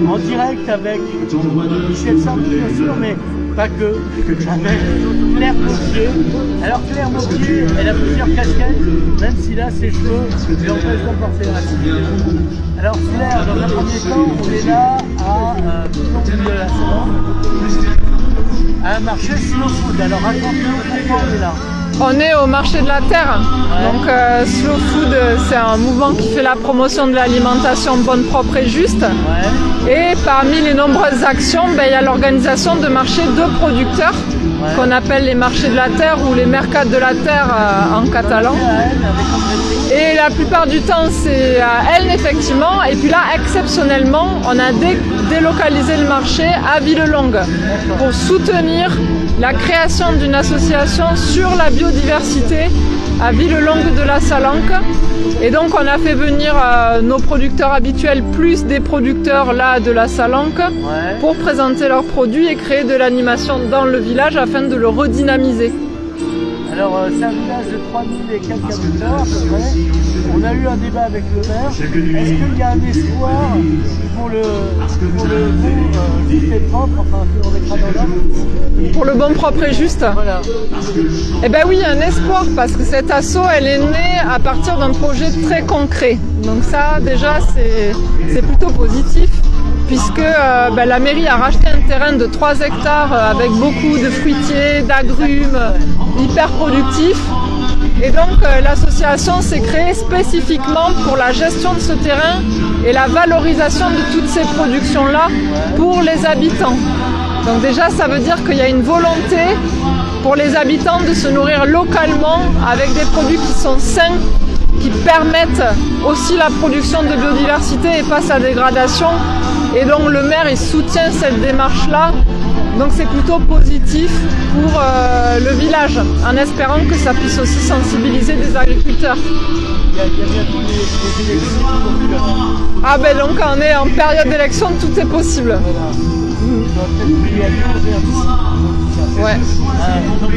en direct avec Michel Sardou, bien sûr, mais pas que, avec Claire Maupier. Alors Claire Maupier, elle a plusieurs casquettes, même si là ses cheveux lui empêchent d'emporter la cible. Alors Claire, dans un premier temps, on est là à Boulogne de la Salle, à un marché slow food. Alors raconte-nous pourquoi on est là. On est au marché de la terre. Ouais. Donc Slow Food, c'est un mouvement qui fait la promotion de l'alimentation bonne, propre et juste. Ouais. Et parmi les nombreuses actions, il y a l'organisation de marchés de producteurs, ouais, qu'on appelle les marchés de la terre ou les mercats de la terre en catalan. Et la plupart du temps, c'est à Elne, effectivement. Et puis là, exceptionnellement, on a délocalisé le marché à Villelongue pour soutenir la création d'une association sur la biodiversité à Villelongue de la Salanque. Et donc on a fait venir nos producteurs habituels plus des producteurs là de la Salanque, ouais, pour présenter leurs produits et créer de l'animation dans le village afin de le redynamiser. Alors c'est un village de 3000 et quelques habitants à peu près. On a eu un débat avec le maire. Est-ce qu'il y a un espoir pour le bon juste et propre, enfin on mettra dans l'ordre, pour le bon, propre et juste? Voilà. Eh bien oui, il y a un espoir parce que cette asso, elle est née à partir d'un projet très concret. Donc ça déjà c'est plutôt positif, puisque la mairie a racheté un terrain de 3 hectares avec beaucoup de fruitiers, d'agrumes, hyper productifs. Et donc l'association s'est créée spécifiquement pour la gestion de ce terrain et la valorisation de toutes ces productions-là pour les habitants. Donc déjà, ça veut dire qu'il y a une volonté pour les habitants de se nourrir localement avec des produits qui sont sains, qui permettent aussi la production de biodiversité et pas sa dégradation. Et donc le maire, il soutient cette démarche-là. Donc c'est plutôt positif pour le village, en espérant que ça puisse aussi sensibiliser des agriculteurs. Il y a bientôt les élections. Ah ben donc on est en période d'élection, tout est possible. Voilà. Ouais. Donc,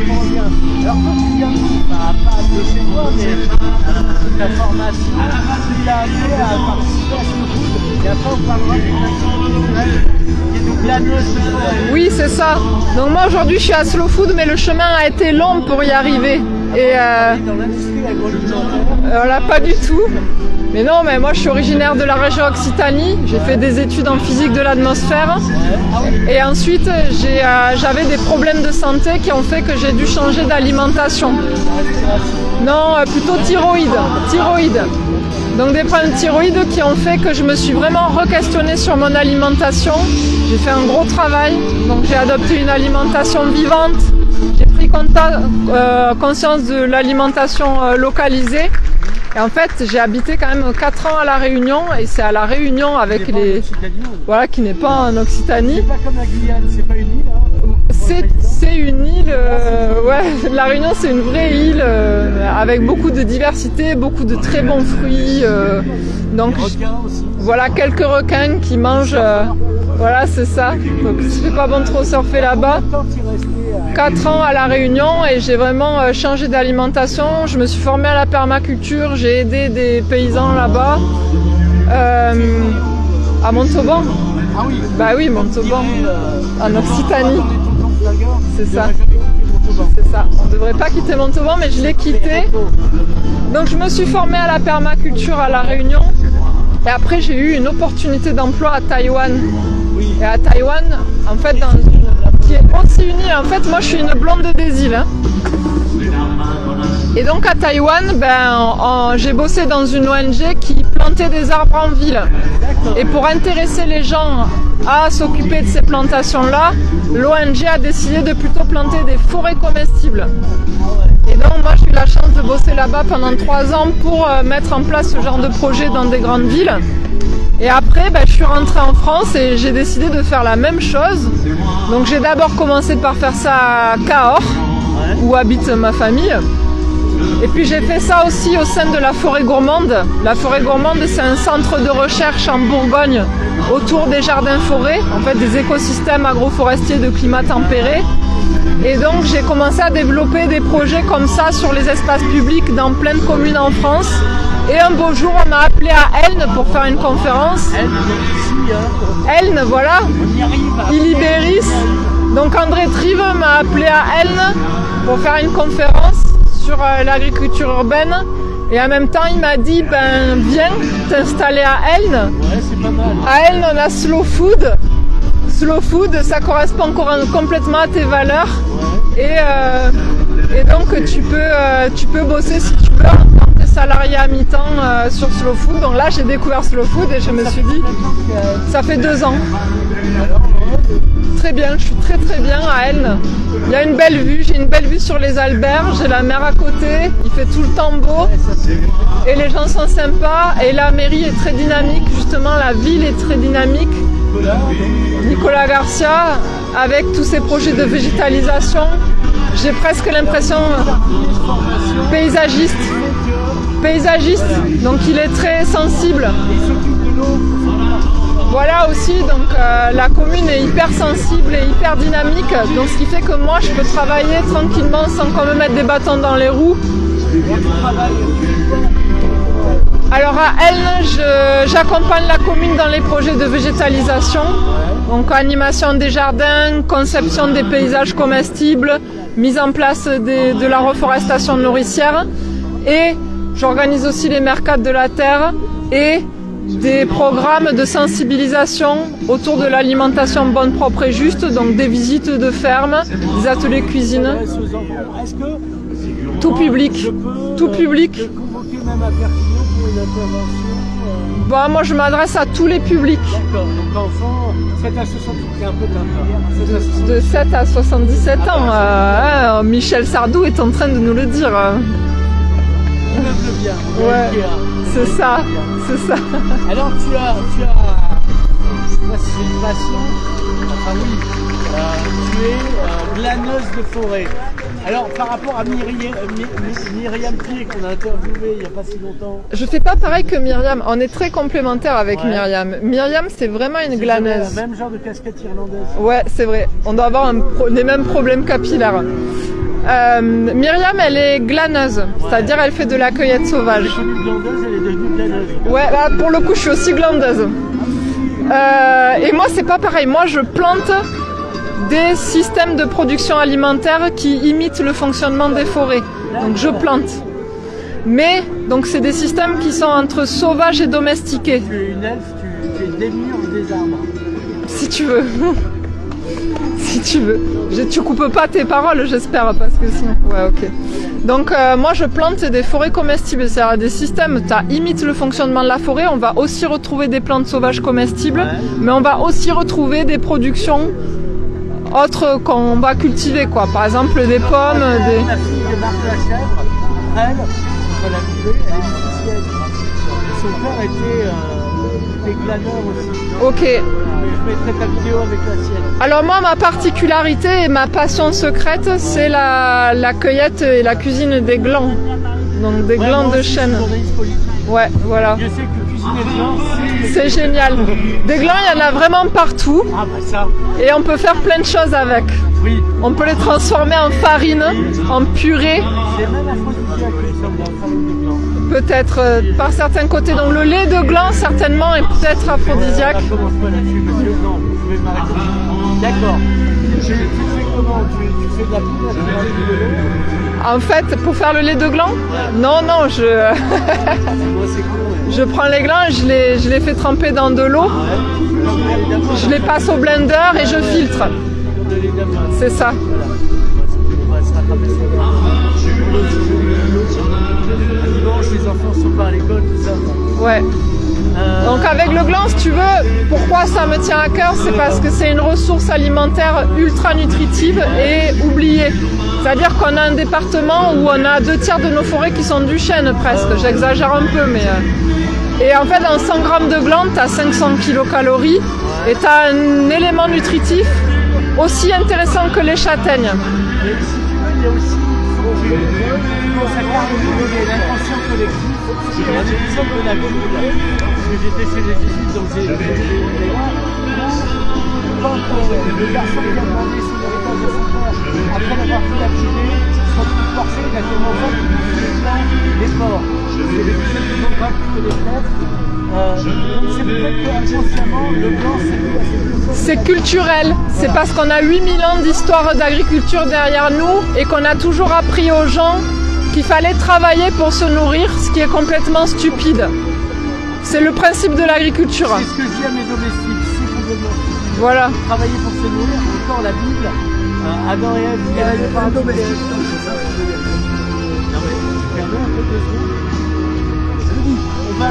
alors quand tu viens pas de chez toi, mais ta formation, tu l'as amené à participer à ce food. Et après on parlera d'une glaneuse. Oui, c'est ça. Donc moi aujourd'hui je suis à Slow Food, mais le chemin a été long pour y arriver. Et dans l'industrie agroalimentaire. Voilà, pas du tout. Mais non, mais moi je suis originaire de la région Occitanie, j'ai fait des études en physique de l'atmosphère et ensuite j'avais des problèmes de santé qui ont fait que j'ai dû changer d'alimentation. Non, plutôt thyroïde. Donc des problèmes de thyroïde qui ont fait que je me suis vraiment re-questionnée sur mon alimentation. J'ai fait un gros travail, donc j'ai adopté une alimentation vivante, j'ai pris conscience de l'alimentation localisée. Et en fait, j'ai habité quand même 4 ans à La Réunion, et c'est à La Réunion avec les... Voilà, qui n'est pas en Occitanie. C'est pas comme la Guyane, c'est pas une île, hein. C'est une île, ouais, La Réunion c'est une vraie île avec beaucoup de diversité, beaucoup de très bons fruits. Donc voilà, quelques requins qui mangent, voilà c'est ça. Donc il ne fait pas bon trop surfer là-bas. 4 ans à La Réunion et j'ai vraiment changé d'alimentation. Je me suis formée à la permaculture, j'ai aidé des paysans là-bas. À Montauban. Ah oui. Bah oui, Montauban, en Occitanie. C'est ça. C'est ça. On ne devrait pas quitter Montauban, mais je l'ai quitté. Donc je me suis formée à la permaculture à La Réunion. Et après j'ai eu une opportunité d'emploi à Taïwan. Et à Taïwan, en fait, qui est aussi une île. En fait, moi je suis une blonde des îles. Hein. Et donc à Taïwan, j'ai bossé dans une ONG qui plantait des arbres en ville. Et pour intéresser les gens à s'occuper de ces plantations-là, l'ONG a décidé de plutôt planter des forêts comestibles. Et donc moi j'ai eu la chance de bosser là-bas pendant 3 ans pour mettre en place ce genre de projet dans des grandes villes. Et après, je suis rentrée en France et j'ai décidé de faire la même chose. Donc j'ai d'abord commencé par faire ça à Cahors, où habite ma famille. Et puis j'ai fait ça aussi au sein de la Forêt Gourmande. La Forêt Gourmande, c'est un centre de recherche en Bourgogne autour des jardins-forêts, en fait des écosystèmes agroforestiers de climat tempéré. Et donc j'ai commencé à développer des projets comme ça sur les espaces publics dans plein de communes en France. Et un beau jour, on m'a appelé à Elne pour faire une conférence. Elne, voilà. On y arrive. Illiberis. Donc André Trive m'a appelé à Elne pour faire une conférence sur l'agriculture urbaine. Et en même temps, il m'a dit, ben viens t'installer à Elne. Ouais, c'est pas mal. À Elne, on a Slow Food. Slow Food, ça correspond complètement à tes valeurs. Ouais. Et donc tu peux bosser si tu veux en tant que salarié à mi-temps sur Slow Food. Donc là, j'ai découvert Slow Food et je me suis dit, ça fait 2 ans. Très bien, je suis très bien à Elne. Il y a une belle vue, j'ai une belle vue sur les Alberts, j'ai la mer à côté, il fait tout le temps beau et les gens sont sympas et la mairie est très dynamique, justement la ville est très dynamique. Nicolas Garcia, avec tous ses projets de végétalisation, j'ai presque l'impression paysagiste, donc il est très sensible. Voilà aussi, donc la commune est hyper sensible et hyper dynamique, donc ce qui fait que moi je peux travailler tranquillement sans qu'on me mette des bâtons dans les roues. Alors à Elne, j'accompagne la commune dans les projets de végétalisation, donc animation des jardins, conception des paysages comestibles, mise en place de la reforestation nourricière et j'organise aussi les mercats de la terre et des programmes de sensibilisation autour de l'alimentation bonne, propre et juste, donc des visites de fermes, des ateliers cuisine. Tout public. Tout public. Bon, moi je m'adresse à tous les publics. D'accord, donc enfants, 7 à 68, un peu de 7 à 77 ans. Michel Sardou est en train de nous le dire. Bien. Ouais, c'est ça, c'est ça. Alors tu as, je sais pas si c'est une passion, enfin oui, tu es glaneuse de forêt. Alors par rapport à Myriam Pied qu'on a interviewé il n'y a pas si longtemps. Je fais pas pareil que Myriam, on est très complémentaires avec Myriam. Myriam c'est vraiment une glaneuse. Le même genre de casquette irlandaise. Ouais, c'est vrai, on doit avoir les mêmes problèmes capillaires. Myriam, elle est glaneuse, c'est-à-dire elle fait de la cueillette sauvage. Elle est devenue glandeuse, elle est devenue glaneuse. Ouais, là, pour le coup, je suis aussi glandeuse. Et moi, c'est pas pareil. Moi, je plante des systèmes de production alimentaire qui imitent le fonctionnement des forêts. Donc, je plante. Mais, donc, c'est des systèmes qui sont entre sauvages et domestiqués. Tu es une elfe, tu démures des arbres. Si tu veux. Si tu veux. Tu coupes pas tes paroles, j'espère, parce que sinon... Ouais, ok. Donc, moi, je plante des forêts comestibles, c'est-à-dire des systèmes, ça imite le fonctionnement de la forêt. On va aussi retrouver des plantes sauvages comestibles, mais on va aussi retrouver des productions autres qu'on va cultiver, quoi. Par exemple, des pommes, des... La fille de Marc la Chèvre, elle a trouvé, elle est musicienne. Son père était glaneur aussi. Ok. Je mettrai ta vidéo avec la sienne. Alors moi, ma particularité et ma passion secrète, c'est la cueillette et la cuisine des glands. Donc des glands de chêne. Ouais, voilà. Je sais que cuisiner des glands, c'est génial. Des glands, il y en a vraiment partout. Ah bah ça. Et on peut faire plein de choses avec. Oui. On peut les transformer en farine, en purée. C'est même aphrodisiaque, il semble, la farine de gland. Peut-être par certains côtés. Donc le lait de gland, certainement, est peut-être aphrodisiaque. Commence pas là-dessus, parce que non, je vais m'arrêter. D'accord. Tu fais comment? Tu fais de la poudre, tu fais de l'eau? En fait, pour faire le lait de gland? Non, c'est cool. Je prends les glands, je les fais tremper dans de l'eau. Je les passe au blender et je filtre. C'est ça. Dimanche, les enfants sont pas à l'école, tout ça. Ouais. Donc avec le gland, si tu veux, pourquoi ça me tient à cœur, c'est parce que c'est une ressource alimentaire ultra nutritive et oubliée. C'est-à-dire qu'on a un département où on a 2/3 de nos forêts qui sont du chêne presque. J'exagère un peu, mais... Et en fait, dans 100 grammes de gland, tu as 500 kilocalories et tu as un élément nutritif aussi intéressant que les châtaignes. Mais si tu veux, il y a aussi dans sa carte de l'inconscient collectif, il y a l'épisode de la Gaule. Parce que j'étais chez les jésuites, donc j'ai quand le garçon qui a demandé son héritage à son père, après l'avoir fait lapidé, son coup forcé, il a tellement fait qu'il les porcs. C'est l'épisode qui sont grave que les traîtres. C'est peut-être qu'inconsciemment, le blanc, c'est culturel. C'est parce qu'on a 8000 ans d'histoire d'agriculture derrière nous et qu'on a toujours appris aux gens qu'il fallait travailler pour se nourrir, ce qui est complètement stupide. C'est le principe de l'agriculture. C'est ce que je dis à mes domestiques, c'est complètement stupide. Voilà. Travailler pour se nourrir, encore la Bible, Adam et Ève, il y avait pas un domestique. Non mais, perdons un peu de secondes. On va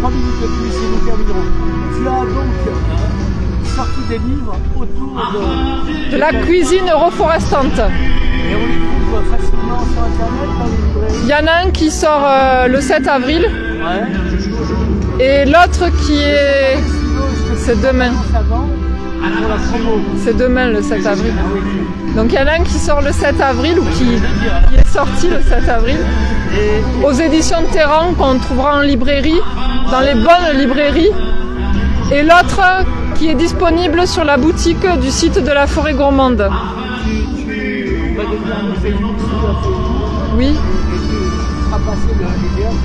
3 minutes de plus et nous terminerons. Tu as donc sorti des livres autour de la cuisine reforestante. Et on les trouve facilement sur internet dans les librairies. Il y en a un qui sort le 7 avril. Ouais. Et l'autre qui est... C'est demain. C'est demain le 7 avril. Donc il y en a un qui sort le 7 avril ou qui est sorti le 7 avril aux éditions de Terran qu'on trouvera en librairie, dans les bonnes librairies. Et l'autre qui est disponible sur la boutique du site de la Forêt Gourmande. Oui.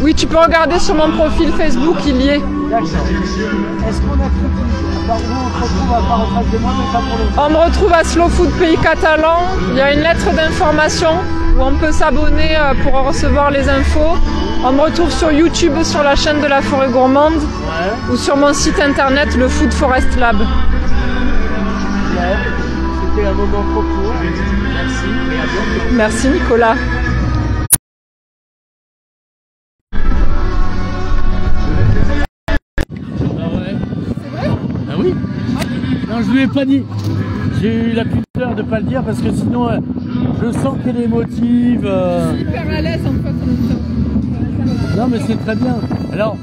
Oui, tu peux regarder sur mon profil Facebook, il y est. D'accord. Est-ce qu'on a tout dit? Où on se retrouve à part en face de moi, mais pas pour le moment. On me retrouve à Slow Food Pays Catalan. Il y a une lettre d'information où on peut s'abonner pour recevoir les infos. On me retrouve sur YouTube, sur la chaîne de la Forêt Gourmande, ou sur mon site internet, le Food Forest Lab. C'était un moment trop court. Merci et à bientôt. Merci Nicolas. Non, je lui ai pas dit. J'ai eu la pudeur de pas le dire parce que sinon, je sens qu'elle est émotive. Je suis hyper à l'aise en fait. Non, mais c'est très bien. Alors,